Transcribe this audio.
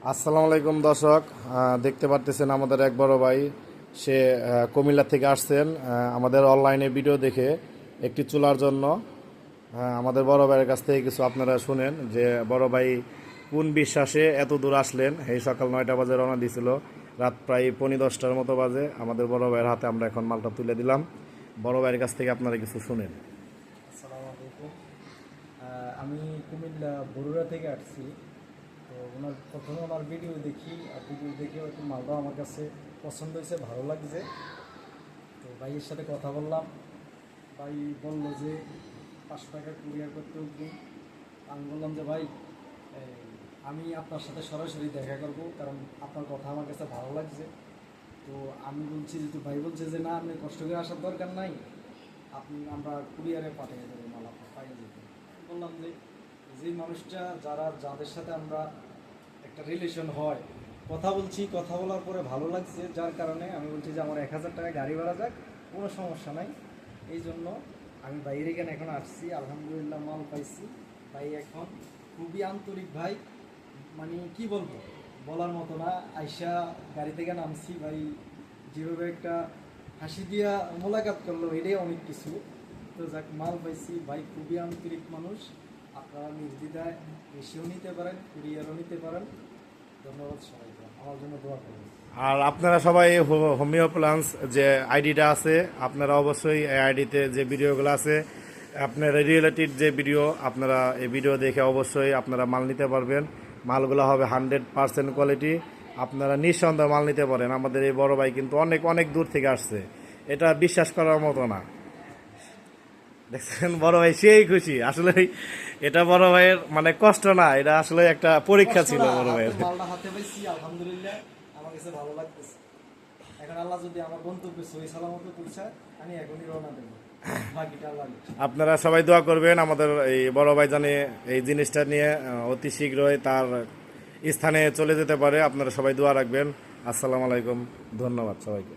আসসালামু আলাইকুম দর্শক, দেখতে পারতেছেন আমাদের এক বড় ভাই। সে কুমিল্লা থেকে আসছেন আমাদের অনলাইনে ভিডিও দেখে একটি চুলার জন্য। আমাদের বড় ভাইয়ের কাছ থেকে কিছু আপনারা শুনেন যে বড় ভাই কোন বিশ্বাসে এত দূর আসলেন। এই সকাল 9টা বাজে রওনা দিয়েছিল, রাত প্রায় 10:45 মতো বাজে। আমাদের বড় ভাইয়ের হাতে আমরা এখন মালটা তুলে দিলাম। বড় ভাইয়ের কাছ থেকে আপনারা কিছু শুনেন। আসসালামু আলাইকুম। আমি কুমিল্লা বরুড়া থেকে আসছি। তো প্রথমে ওনার ভিডিও দেখি, আর ভিডিও দেখে হয়তো মালটা আমার কাছে পছন্দ হয়েছে, ভালো লাগছে। তো ভাইয়ের সাথে কথা বললাম। ভাই বলল যে 500 টাকা কুরিয়ার করতে উঠবে। আমি বললাম যে ভাই, আমি আপনার সাথে সরাসরি দেখা করব, কারণ আপনার কথা আমার কাছে ভালো লাগছে। তো আমি বলছি যে ভাই বলছে যে না, আপনি কষ্ট করে আসার দরকার নাই, আমরা কুরিয়ারে পাঠিয়ে দেবো, মাল আপনার পাঠিয়ে দেবো। বললাম যে যেই মানুষটা যাদের সাথে আমরা একটা রিলেশন হয়, কথা বলছি, কথা বলার পরে ভালো লাগছে, যার কারণে আমি বলছি যে আমার 1000 টাকা গাড়ি ভাড়া যাক, কোনো সমস্যা নাই। এই জন্য আমি বাইরে এখানে এখন আসছি, আলহামদুলিল্লাহ মাল পাইছি। ভাই এখন খুবই আন্তরিক ভাই, মানে কি বলবো, বলার মতো না। আইসা গাড়ি থেকে নামছি, ভাই যেভাবে একটা হাসি দিয়া মোলাকাত করলো, এটাই অনেক কিছু। তো যাক, মাল পাইছি। ভাই খুবই আন্তরিক মানুষ, আপনারা নির্দ্বিধায় এসেও নিতে পারেন, কুরিয়ারও নিতে পারেন। ধন্যবাদ সবাইকে, আমার জন্য দোয়া করবেন। আর আপনারা সবাই হোমিও প্লান্স যে আইডিটা আছে, আপনারা অবশ্যই এই আইডিতে যে ভিডিওগুলো আছে, আপনার রিলেটেড যে ভিডিও, আপনারা এই ভিডিও দেখে অবশ্যই আপনারা মাল নিতে পারবেন। মালগুলো হবে 100% কোয়ালিটি। আপনারা নিঃসন্দেহে মাল নিতে পারেন। আমাদের এই বড় ভাই কিন্তু অনেক অনেক দূর থেকে আসছে, এটা বিশ্বাস করার মতো না। দেখছেন, বড় ভাই সেই খুশি আসলে। এটা বড় ভাইয়ের মানে কষ্ট না, এটা আসলে একটা পরীক্ষা ছিল বড় ভাইয়ের। মালটা হাতে পাইছি, আলহামদুলিল্লাহ আমার কাছে ভালো লাগতেছে। এখন আল্লাহ যদি আমার গন্তব্যে সহি সালামত পৌঁছায়, আমি এখনই রওনা দেবো, বাকিটা আল্লাহ। আপনারা সবাই দোয়া করবেন আমাদের এই বড় ভাই জানে এই জিনিসটা নিয়ে অতি শীঘ্রই তার স্থানে চলে যেতে পারে। আপনারা সবাই দোয়া রাখবেন। আসসালামু আলাইকুম, ধন্যবাদ সবাইকে।